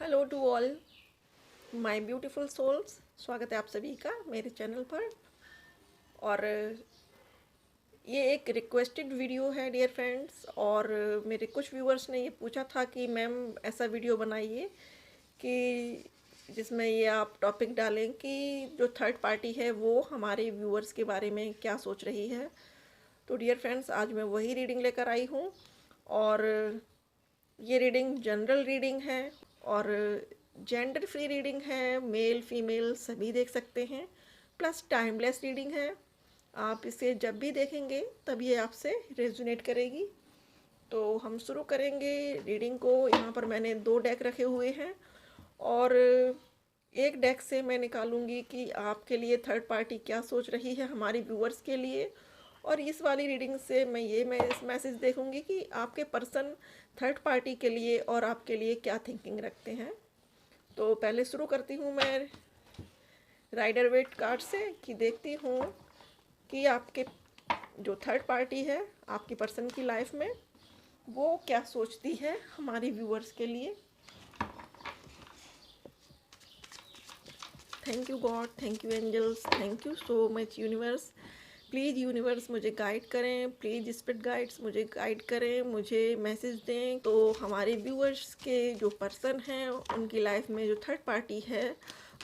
Hello to all my beautiful souls. स्वागत है आप सभी का मेरे चैनल पर। और ये एक रिक्वेस्टेड वीडियो है डियर फ्रेंड्स। और मेरे कुछ व्यूअर्स ने ये पूछा था कि मैम ऐसा वीडियो बनाइए कि जिसमें ये आप टॉपिक डालें कि जो थर्ड पार्टी है वो हमारे व्यूअर्स के बारे में क्या सोच रही है। तो डियर फ्रेंड्स, आज मैं वही रीडिंग लेकर आई हूँ। और ये रीडिंग जनरल रीडिंग है और जेंडर फ्री रीडिंग है। मेल फीमेल सभी देख सकते हैं। प्लस टाइमलेस रीडिंग है। आप इसे जब भी देखेंगे तब ये आपसे रेजोनेट करेगी। तो हम शुरू करेंगे रीडिंग को। यहाँ पर मैंने 2 डेक रखे हुए हैं और एक डेक से मैं निकालूंगी कि आपके लिए थर्ड पार्टी क्या सोच रही है हमारी व्यूअर्स के लिए। और इस वाली रीडिंग से मैं इस मैसेज देखूंगी कि आपके पर्सन थर्ड पार्टी के लिए और आपके लिए क्या थिंकिंग रखते हैं। तो पहले शुरू करती हूँ मैं राइडर वेट कार्ड से कि देखती हूँ कि आपके जो थर्ड पार्टी है आपकी पर्सन की लाइफ में वो क्या सोचती है हमारी व्यूअर्स के लिए। Thank you God, thank you angels, thank you so much universe. Please universe मुझे गाइड करें, प्लीज़ स्पिरिट गाइड्स मुझे गाइड करें, मुझे मैसेज दें। तो हमारे व्यूअर्स के जो पर्सन हैं उनकी लाइफ में जो थर्ड पार्टी है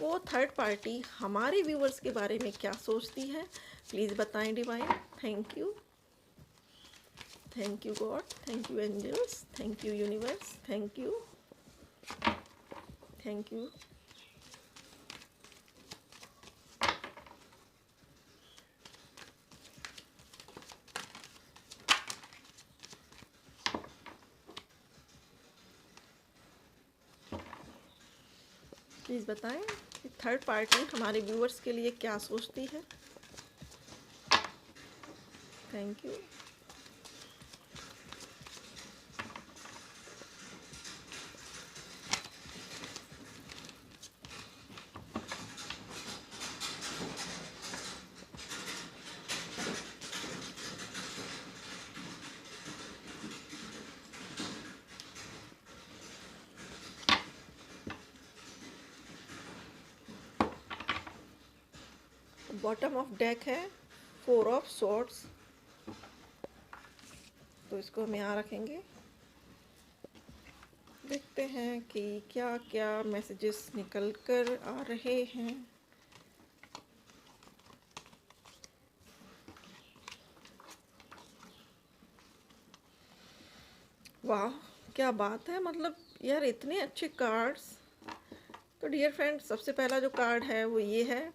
वो थर्ड पार्टी हमारे व्यूअर्स के बारे में क्या सोचती है, प्लीज़ बताएं divine. Thank you God, thank you angels, thank you universe, thank you, thank you. Please बताएं कि थर्ड पार्टी हमारे व्यूअर्स के लिए क्या सोचती है। Thank you. Bottom of deck है 4 ऑफ सॉर्ड्स। तो इसको हम यहाँ रखेंगे। देखते हैं कि क्या क्या मैसेजेस निकल कर आ रहे हैं। वाह, क्या बात है। मतलब यार इतने अच्छे कार्ड्स। तो डियर फ्रेंड्स, सबसे पहला जो कार्ड है वो ये है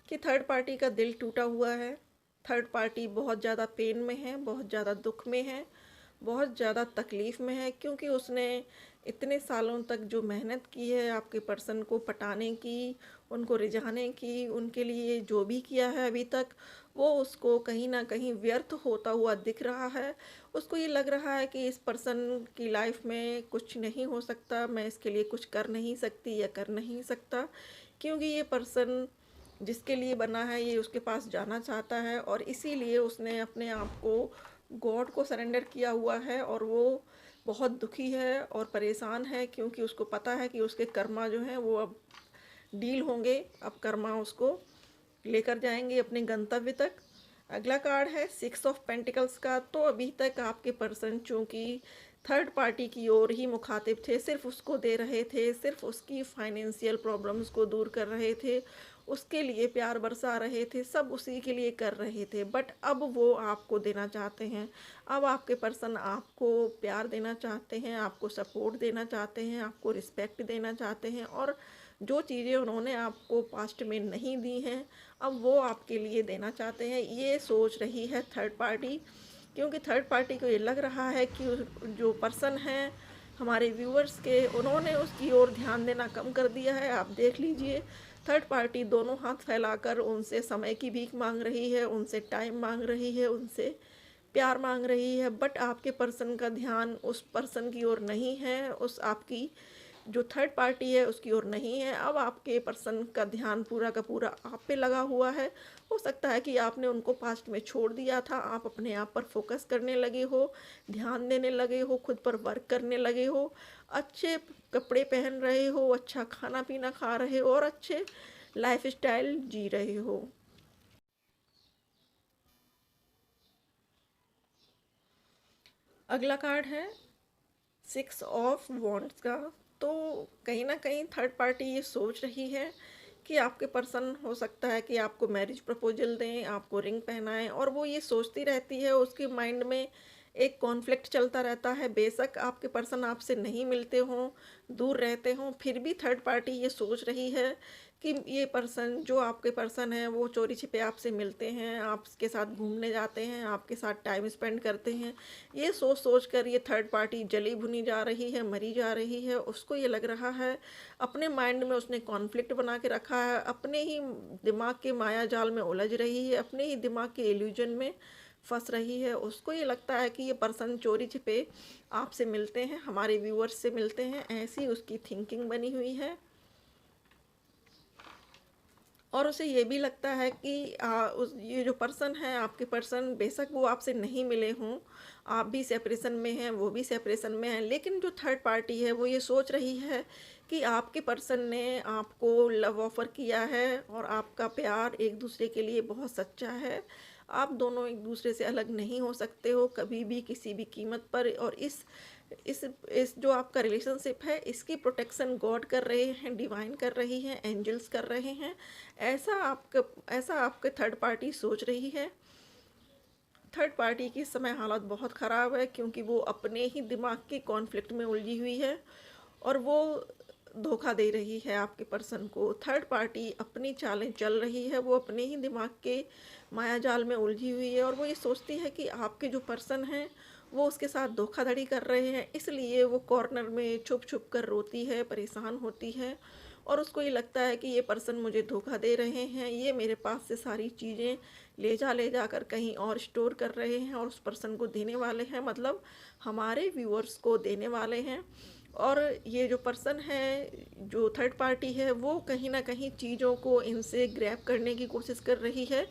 कि थर्ड पार्टी का दिल टूटा हुआ है। थर्ड पार्टी बहुत ज़्यादा पेन में है, बहुत ज़्यादा दुख में है, बहुत ज़्यादा तकलीफ़ में है, क्योंकि उसने इतने सालों तक जो मेहनत की है आपके पर्सन को पटाने की, उनको रिझाने की, उनके लिए जो भी किया है अभी तक, वो उसको कहीं ना कहीं व्यर्थ होता हुआ दिख रहा है। उसको ये लग रहा है कि इस पर्सन की लाइफ में कुछ नहीं हो सकता, मैं इसके लिए कुछ कर नहीं सकती या कर नहीं सकता, क्योंकि ये पर्सन जिसके लिए बना है ये उसके पास जाना चाहता है। और इसीलिए उसने अपने आप को गॉड को सरेंडर किया हुआ है और वो बहुत दुखी है और परेशान है, क्योंकि उसको पता है कि उसके कर्मा जो हैं वो अब डील होंगे। अब कर्मा उसको लेकर जाएंगे अपने गंतव्य तक। अगला कार्ड है 6 ऑफ पेंटिकल्स का। तो अभी तक आपके पर्सन चूँकि थर्ड पार्टी की ओर ही मुखातिब थे, सिर्फ उसको दे रहे थे, सिर्फ उसकी फाइनेंशियल प्रॉब्लम्स को दूर कर रहे थे, उसके लिए प्यार बरसा रहे थे, सब उसी के लिए कर रहे थे। बट अब वो आपको देना चाहते हैं। अब आपके पर्सन आपको प्यार देना चाहते हैं, आपको सपोर्ट देना चाहते हैं, आपको रिस्पेक्ट देना चाहते हैं। और जो चीज़ें उन्होंने आपको पास्ट में नहीं दी हैं अब वो आपके लिए देना चाहते हैं, ये सोच रही है थर्ड पार्टी। क्योंकि थर्ड पार्टी को ये लग रहा है कि जो पर्सन है हमारे व्यूअर्स के, उन्होंने उसकी ओर ध्यान देना कम कर दिया है। आप देख लीजिए, थर्ड पार्टी दोनों हाथ फैलाकर उनसे समय की भीख मांग रही है, उनसे टाइम मांग रही है, उनसे प्यार मांग रही है। बट आपके पर्सन का ध्यान उस पर्सन की ओर नहीं है, उस आपकी जो थर्ड पार्टी है उसकी ओर नहीं है। अब आपके पर्सन का ध्यान पूरा का पूरा आप पे लगा हुआ है। हो सकता है कि आपने उनको पास्ट में छोड़ दिया था, आप अपने आप पर फोकस करने लगे हो, ध्यान देने लगे हो, खुद पर वर्क करने लगे हो। अच्छे कपड़े पहन रहे हो, अच्छा खाना पीना खा रहे हो और अच्छे लाइफस्टाइल जी रहे हो। अगला कार्ड है 6 ऑफ वॉन्ड्स का। तो कहीं ना कहीं थर्ड पार्टी ये सोच रही है कि आपके पर्सन हो सकता है कि आपको मैरिज प्रपोजल दें, आपको रिंग पहनाएं, और वो ये सोचती रहती है, उसके माइंड में एक कॉन्फ्लिक्ट चलता रहता है। बेशक आपके पर्सन आपसे नहीं मिलते हों, दूर रहते हों, फिर भी थर्ड पार्टी ये सोच रही है कि ये पर्सन, जो आपके पर्सन है, वो चोरी छिपे आपसे मिलते हैं, आपके साथ घूमने जाते हैं, आपके साथ टाइम स्पेंड करते हैं। ये सोच सोच कर ये थर्ड पार्टी जली भुनी जा रही है, मरी जा रही है। उसको ये लग रहा है, अपने माइंड में उसने कॉन्फ्लिक्ट बना के रखा है, अपने ही दिमाग के माया जाल में उलझ रही है, अपने ही दिमाग के इल्यूजन में फंस रही है। उसको ये लगता है कि ये पर्सन चोरी छिपे आपसे मिलते हैं, हमारे व्यूअर्स से मिलते हैं, ऐसी उसकी थिंकिंग बनी हुई है। और उसे ये भी लगता है कि ये जो पर्सन है, आपके पर्सन, बेशक वो आपसे नहीं मिले हों, आप भी सेपरेशन में हैं, वो भी सेपरेशन में हैं, लेकिन जो थर्ड पार्टी है वो ये सोच रही है कि आपके पर्सन ने आपको लव ऑफ़र किया है और आपका प्यार एक दूसरे के लिए बहुत सच्चा है। आप दोनों एक दूसरे से अलग नहीं हो सकते हो कभी भी, किसी भी कीमत पर। और इस जो आपका रिलेशनशिप है, इसकी प्रोटेक्शन गॉड कर रहे हैं, डिवाइन कर रही हैं, एंजल्स कर रहे हैं। ऐसा आपके थर्ड पार्टी सोच रही है। थर्ड पार्टी की इस समय हालत बहुत ख़राब है, क्योंकि वो अपने ही दिमाग के कॉन्फ्लिक्ट में उलझी हुई है और वो धोखा दे रही है आपके पर्सन को। थर्ड पार्टी अपनी चालें चल रही है, वो अपने ही दिमाग के माया जाल में उलझी हुई है, और वो ये सोचती है कि आपके जो पर्सन हैं वो उसके साथ धोखाधड़ी कर रहे हैं। इसलिए वो कॉर्नर में छुप छुप कर रोती है, परेशान होती है, और उसको ये लगता है कि ये पर्सन मुझे धोखा दे रहे हैं, ये मेरे पास से सारी चीज़ें ले जाकर कहीं और स्टोर कर रहे हैं और उस पर्सन को देने वाले हैं, मतलब हमारे व्यूअर्स को देने वाले हैं। और ये जो पर्सन है, जो थर्ड पार्टी है, वो कहीं ना कहीं चीज़ों को इनसे ग्रैब करने की कोशिश कर रही है,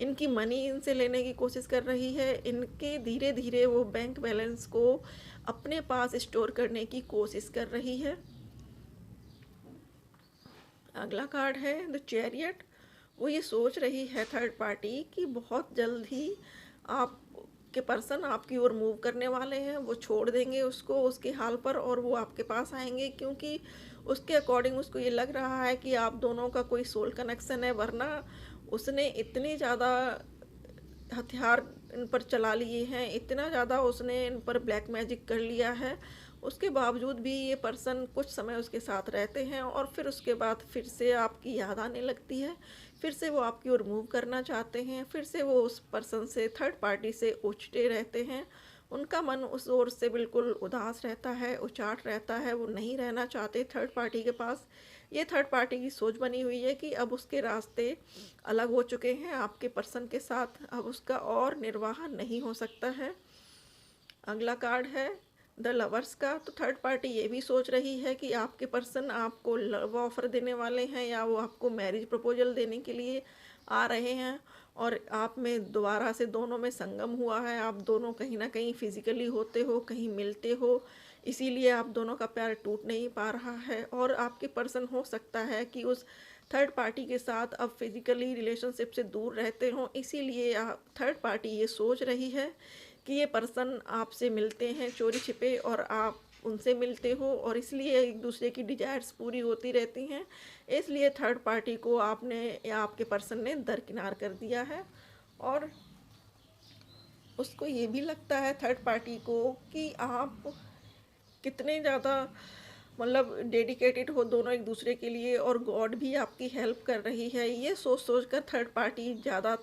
इनकी मनी इनसे लेने की कोशिश कर रही है, इनके धीरे धीरे वो बैंक बैलेंस को अपने पास स्टोर करने की कोशिश कर रही है। अगला कार्ड है द चैरियट। वो ये सोच रही है थर्ड पार्टी कि बहुत जल्द ही आप के पर्सन आपकी ओर मूव करने वाले हैं, वो छोड़ देंगे उसको उसके हाल पर और वो आपके पास आएंगे, क्योंकि उसके अकॉर्डिंग उसको ये लग रहा है कि आप दोनों का कोई सोल कनेक्शन है। वरना उसने इतने ज़्यादा हथियार इन पर चला लिए हैं, इतना ज़्यादा उसने इन पर ब्लैक मैजिक कर लिया है, उसके बावजूद भी ये पर्सन कुछ समय उसके साथ रहते हैं और फिर उसके बाद फिर से आपकी याद आने लगती है, फिर से वो आपकी ओर मूव करना चाहते हैं, फिर से वो उस पर्सन से, थर्ड पार्टी से उछटे रहते हैं। उनका मन उस ओर से बिल्कुल उदास रहता है, उचाट रहता है, वो नहीं रहना चाहते थर्ड पार्टी के पास। ये थर्ड पार्टी की सोच बनी हुई है कि अब उसके रास्ते अलग हो चुके हैं आपके पर्सन के साथ, अब उसका और निर्वाह नहीं हो सकता है। अगला कार्ड है द लवर्स का। तो थर्ड पार्टी ये भी सोच रही है कि आपके पर्सन आपको लव ऑफर देने वाले हैं, या वो आपको मैरिज प्रपोजल देने के लिए आ रहे हैं, और आप में दोबारा से दोनों में संगम हुआ है। आप दोनों कहीं ना कहीं फिजिकली होते हो, कहीं मिलते हो, इसीलिए आप दोनों का प्यार टूट नहीं पा रहा है। और आपके पर्सन हो सकता है कि उस थर्ड पार्टी के साथ अब फिजिकली रिलेशनशिप से दूर रहते हों, इसीलिए थर्ड पार्टी ये सोच रही है कि ये पर्सन आपसे मिलते हैं चोरी छिपे और आप उनसे मिलते हो, और इसलिए एक दूसरे की डिजायर्स पूरी होती रहती हैं। इसलिए थर्ड पार्टी को आपने या आपके पर्सन ने दरकिनार कर दिया है। और उसको ये भी लगता है थर्ड पार्टी को कि आप कितने ज़्यादा, मतलब डेडिकेटेड हो दोनों एक दूसरे के लिए, और गॉड भी आपकी हेल्प कर रही है। ये सोच सोच कर थर्ड पार्टी ज़्यादा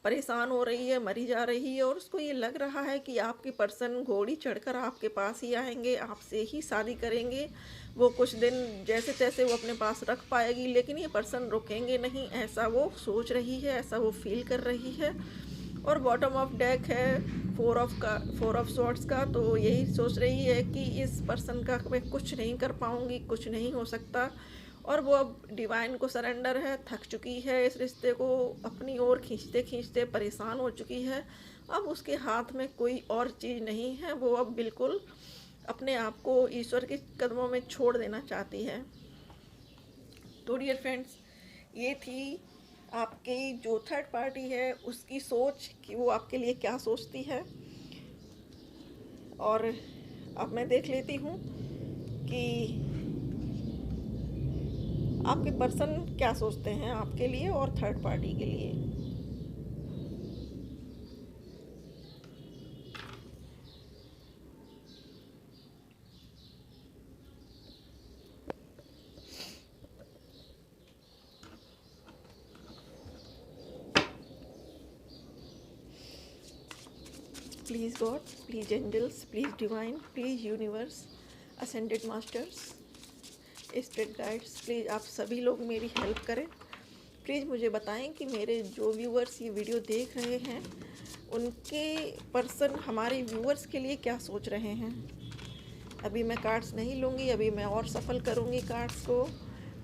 परेशान हो रही है, मरी जा रही है, और उसको ये लग रहा है कि आपके पर्सन घोड़ी चढ़कर आपके पास ही आएंगे, आपसे ही शादी करेंगे। वो कुछ दिन जैसे तैसे वो अपने पास रख पाएगी, लेकिन ये पर्सन रुकेंगे नहीं, ऐसा वो सोच रही है, ऐसा वो फील कर रही है। और बॉटम ऑफ डेक है फोर ऑफ सॉर्ट्स का। तो यही सोच रही है कि इस पर्सन का मैं कुछ नहीं कर पाऊँगी, कुछ नहीं हो सकता, और वो अब डिवाइन को सरेंडर है, थक चुकी है, इस रिश्ते को अपनी ओर खींचते खींचते परेशान हो चुकी है। अब उसके हाथ में कोई और चीज़ नहीं है, वो अब बिल्कुल अपने आप को ईश्वर के कदमों में छोड़ देना चाहती है। तो डियर फ्रेंड्स, ये थी आपकी जो थर्ड पार्टी है उसकी सोच कि वो आपके लिए क्या सोचती है। और अब मैं देख लेती हूँ कि आपके पर्सन क्या सोचते हैं आपके लिए और थर्ड पार्टी के लिए। Please God, please angels, please divine, please universe, ascended masters, spirit guides, please आप सभी लोग मेरी हेल्प करें। प्लीज़ मुझे बताएं कि मेरे जो व्यूअर्स ये वीडियो देख रहे हैं उनके पर्सन हमारे व्यूअर्स के लिए क्या सोच रहे हैं। अभी मैं कार्ड्स नहीं लूँगी, अभी मैं और सफल करूँगी कार्ड्स को।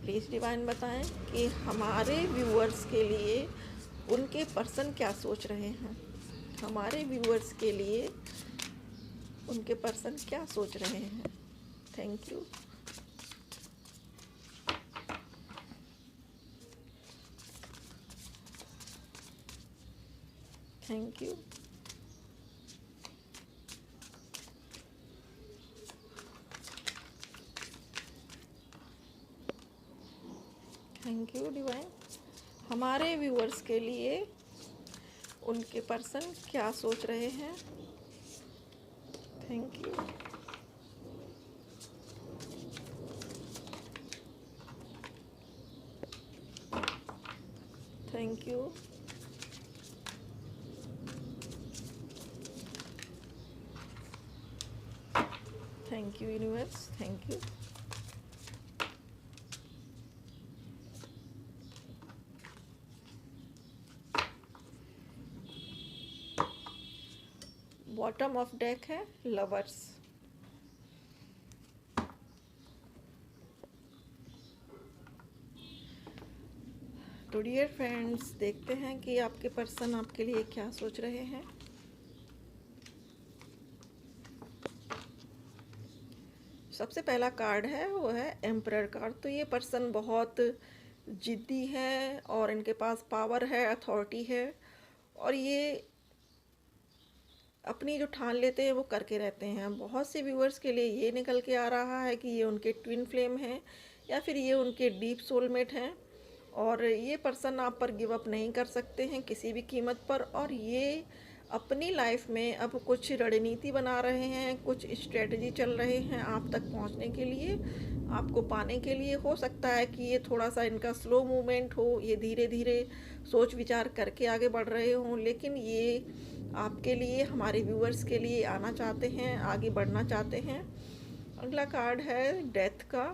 प्लीज़ डिवाइन बताएं कि हमारे व्यूअर्स के लिए उनके पर्सन क्या सोच रहे हैं। हमारे व्यूअर्स के लिए उनके पर्सन क्या सोच रहे हैं। Thank you. Thank you. Thank you divine. हमारे व्यूअर्स के लिए उनके पर्सन क्या सोच रहे हैं। Thank you. Thank you. Thank you universe, thank you. Bottom of deck है लवर्स। तो डियर फ्रेंड्स, देखते हैं कि आपके पर्सन आपके लिए क्या सोच रहे हैं। सबसे पहला कार्ड है वो है एम्परर कार्ड। तो ये पर्सन बहुत जिद्दी है और इनके पास पावर है, अथॉरिटी है, और ये अपनी जो ठान लेते हैं वो करके रहते हैं। बहुत से व्यूअर्स के लिए ये निकल के आ रहा है कि ये उनके ट्विन फ्लेम हैं या फिर ये उनके डीप सोलमेट हैं, और ये पर्सन आप पर गिव अप नहीं कर सकते हैं किसी भी कीमत पर। और ये अपनी लाइफ में अब कुछ रणनीति बना रहे हैं, कुछ स्ट्रेटजी चल रहे हैं आप तक पहुंचने के लिए, आपको पाने के लिए। हो सकता है कि ये थोड़ा सा इनका स्लो मूवमेंट हो, ये धीरे धीरे सोच विचार करके आगे बढ़ रहे हों, लेकिन ये आपके लिए, हमारे व्यूअर्स के लिए आना चाहते हैं, आगे बढ़ना चाहते हैं। अगला कार्ड है डेथ का,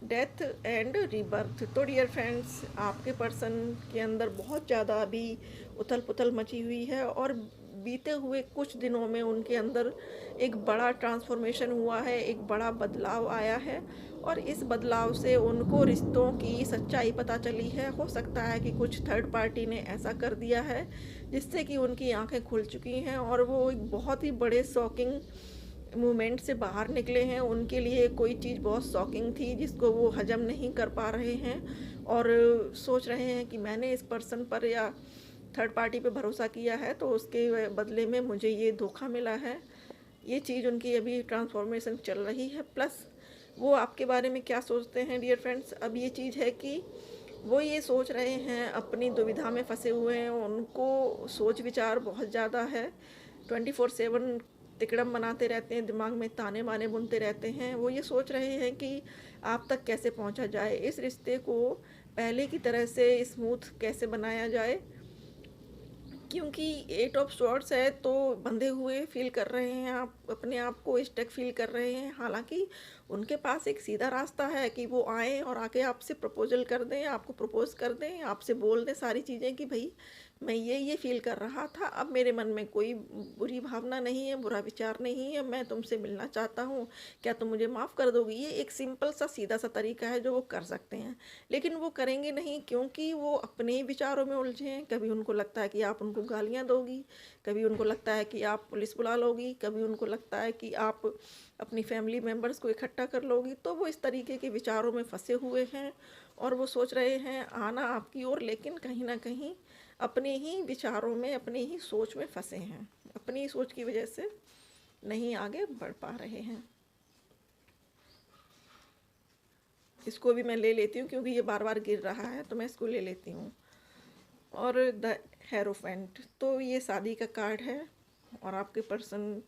डेथ एंड रीबर्थ। तो डियर फ्रेंड्स, आपके पर्सन के अंदर बहुत ज़्यादा अभी उथल पुथल मची हुई है, और बीते हुए कुछ दिनों में उनके अंदर एक बड़ा ट्रांसफॉर्मेशन हुआ है, एक बड़ा बदलाव आया है, और इस बदलाव से उनको रिश्तों की सच्चाई पता चली है। हो सकता है कि कुछ थर्ड पार्टी ने ऐसा कर दिया है जिससे कि उनकी आंखें खुल चुकी हैं, और वो एक बहुत ही बड़े शॉकिंग मूवमेंट से बाहर निकले हैं। उनके लिए कोई चीज़ बहुत शॉकिंग थी जिसको वो हजम नहीं कर पा रहे हैं, और सोच रहे हैं कि मैंने इस पर्सन पर या थर्ड पार्टी पे भरोसा किया है तो उसके बदले में मुझे ये धोखा मिला है। ये चीज़ उनकी अभी ट्रांसफॉर्मेशन चल रही है। प्लस वो आपके बारे में क्या सोचते हैं डियर फ्रेंड्स, अब ये चीज़ है कि वो ये सोच रहे हैं, अपनी दुविधा में फंसे हुए हैं, उनको सोच विचार बहुत ज़्यादा है, 24/7 तिकड़म बनाते रहते हैं, दिमाग में ताने बाने बुनते रहते हैं। वो ये सोच रहे हैं कि आप तक कैसे पहुंचा जाए, इस रिश्ते को पहले की तरह से स्मूथ कैसे बनाया जाए, क्योंकि 8 ऑफ स्वॉर्ड्स है तो बंधे हुए फील कर रहे हैं, आप अपने आप को स्टक फील कर रहे हैं। हालांकि उनके पास एक सीधा रास्ता है कि वो आएँ और आके आपसे प्रपोजल कर दें, आपको प्रपोज कर दें, आपसे बोल दें सारी चीज़ें कि भाई मैं ये फील कर रहा था, अब मेरे मन में कोई बुरी भावना नहीं है, बुरा विचार नहीं है, मैं तुमसे मिलना चाहता हूँ, क्या तुम मुझे माफ़ कर दोगी। ये एक सिंपल सा सीधा सा तरीका है जो वो कर सकते हैं, लेकिन वो करेंगे नहीं क्योंकि वो अपने ही विचारों में उलझे हैं। कभी उनको लगता है कि आप उनको गालियाँ दोगी, कभी उनको लगता है कि आप पुलिस बुला लोगी, कभी उनको लगता सकता है कि आप अपनी फैमिली मेम्बर्स को इकट्ठा कर लोगी, तो वो इस तरीके के विचारों में फंसे हुए हैं और वो सोच रहे हैं आना आपकी ओर, लेकिन कहीं ना कहीं अपने ही विचारों में, अपनी ही सोच में फंसे हैं, अपनी सोच की वजह से नहीं आगे बढ़ पा रहे हैं। इसको भी मैं ले लेती हूँ क्योंकि ये बार बार गिर रहा है, तो मैं इसको ले लेती हूँ। और द हेरोफेंट, तो ये शादी का कार्ड है और आपके पर्सन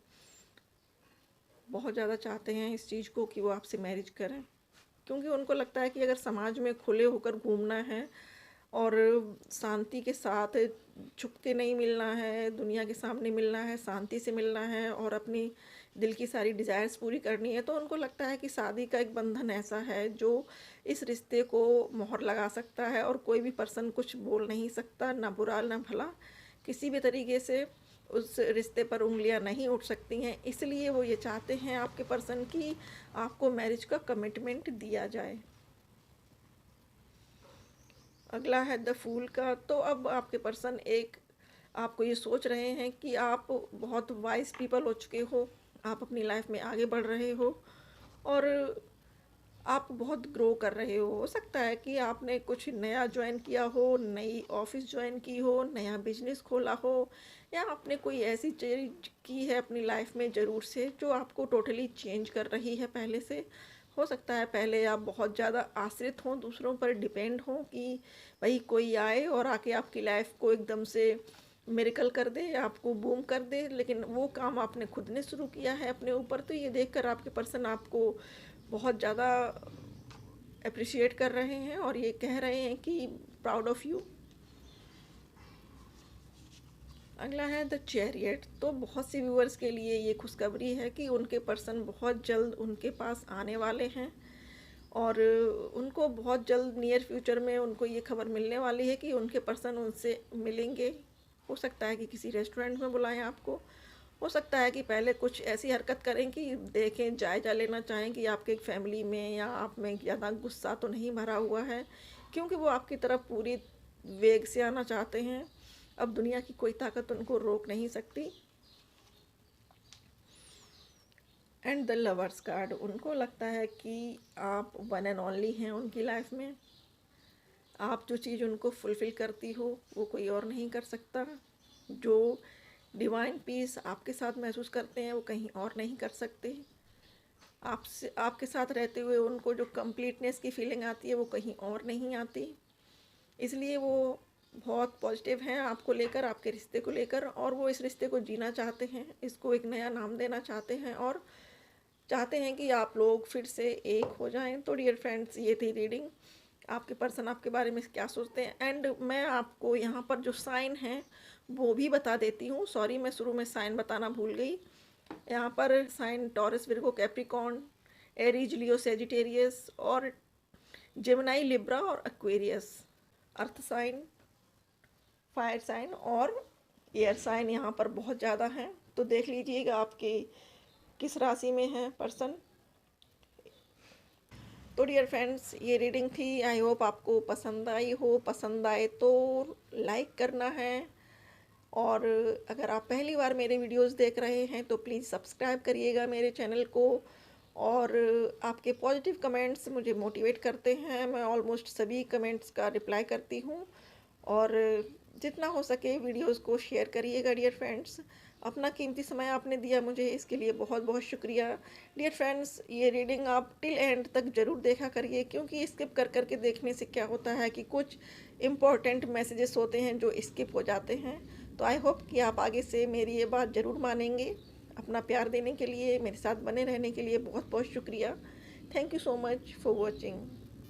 बहुत ज़्यादा चाहते हैं इस चीज़ को कि वो आपसे मैरिज करें, क्योंकि उनको लगता है कि अगर समाज में खुले होकर घूमना है और शांति के साथ छुप के नहीं मिलना है, दुनिया के सामने मिलना है, शांति से मिलना है और अपनी दिल की सारी डिज़ायर्स पूरी करनी है, तो उनको लगता है कि शादी का एक बंधन ऐसा है जो इस रिश्ते को मोहर लगा सकता है और कोई भी पर्सन कुछ बोल नहीं सकता, ना बुरा ना भला, किसी भी तरीके से उस रिश्ते पर उंगलियां नहीं उठ सकती हैं। इसलिए वो ये चाहते हैं आपके पर्सन की आपको मैरिज का कमिटमेंट दिया जाए। अगला है द फूल का। तो अब आपके पर्सन एक आपको ये सोच रहे हैं कि आप बहुत वाइज पीपल हो चुके हो, आप अपनी लाइफ में आगे बढ़ रहे हो और आप बहुत ग्रो कर रहे हो सकता है कि आपने कुछ नया ज्वाइन किया हो, नई ऑफिस ज्वाइन की हो, नया बिजनेस खोला हो, या आपने कोई ऐसी चीज़ की है अपनी लाइफ में ज़रूर से जो आपको टोटली चेंज कर रही है पहले से। हो सकता है पहले आप बहुत ज़्यादा आश्रित हों, दूसरों पर डिपेंड हों कि भाई कोई आए और आके आपकी लाइफ को एकदम से मिरेकल कर दे, आपको बूम कर दे, लेकिन वो काम आपने खुद ने शुरू किया है अपने ऊपर। तो ये देखकर आपके पर्सन आपको बहुत ज़्यादा अप्रिशिएट कर रहे हैं और ये कह रहे हैं कि प्राउड ऑफ यू। अगला है द चैरियट। तो बहुत सी व्यूअर्स के लिए ये खुशखबरी है कि उनके पर्सन बहुत जल्द उनके पास आने वाले हैं और उनको बहुत जल्द नियर फ्यूचर में उनको ये खबर मिलने वाली है कि उनके पर्सन उनसे मिलेंगे। हो सकता है कि किसी रेस्टोरेंट में बुलाएं आपको, हो सकता है कि पहले कुछ ऐसी हरकत करें कि देखें, जायज़ा लेना चाहें कि आपके फैमिली में या आप में ज़्यादा गुस्सा तो नहीं भरा हुआ है, क्योंकि वो आपकी तरफ पूरी वेग से आना चाहते हैं। अब दुनिया की कोई ताकत उनको रोक नहीं सकती। एंड द लवर्स कार्ड, उनको लगता है कि आप वन एंड ओनली हैं उनकी लाइफ में। आप जो चीज़ उनको फुलफ़िल करती हो वो कोई और नहीं कर सकता। जो डिवाइन पीस आपके साथ महसूस करते हैं वो कहीं और नहीं कर सकते। आपसे आपके साथ रहते हुए उनको जो कंप्लीटनेस की फीलिंग आती है वो कहीं और नहीं आती। इसलिए वो बहुत पॉजिटिव हैं आपको लेकर, आपके रिश्ते को लेकर, और वो इस रिश्ते को जीना चाहते हैं, इसको एक नया नाम देना चाहते हैं और चाहते हैं कि आप लोग फिर से एक हो जाएं। तो डियर फ्रेंड्स, ये थी रीडिंग। आपके पर्सन आपके बारे में क्या सोचते हैं। एंड मैं आपको यहाँ पर जो साइन हैं वो भी बता देती हूँ। सॉरी, मैं शुरू में साइन बताना भूल गई। यहाँ पर sign Taurus, Virgo, Capricorn, Aries, Leo, Sagittarius और जेमिनी, लिब्रा और Aquarius. Earth sign, fire sign और एयर साइन यहाँ पर बहुत ज़्यादा हैं। तो देख लीजिएगा आपके किस राशि में है पर्सन। तो डियर फ्रेंड्स, ये रीडिंग थी। आई होप आपको पसंद आई हो। पसंद आए तो लाइक करना है, और अगर आप पहली बार मेरे वीडियोस देख रहे हैं तो प्लीज़ सब्सक्राइब करिएगा मेरे चैनल को। और आपके पॉजिटिव कमेंट्स मुझे मोटिवेट करते हैं। मैं ऑलमोस्ट सभी कमेंट्स का रिप्लाई करती हूँ, और जितना हो सके वीडियोस को शेयर करिएगा डियर फ्रेंड्स। अपना कीमती समय आपने दिया मुझे, इसके लिए बहुत बहुत शुक्रिया। डियर फ्रेंड्स, ये रीडिंग आप टिल एंड तक ज़रूर देखा करिए, क्योंकि स्किप कर करके देखने से क्या होता है कि कुछ इम्पॉर्टेंट मैसेजेस होते हैं जो स्किप हो जाते हैं। तो आई होप कि आप आगे से मेरी ये बात ज़रूर मानेंगे। अपना प्यार देने के लिए, मेरे साथ बने रहने के लिए बहुत बहुत शुक्रिया। Thank you so much for watching.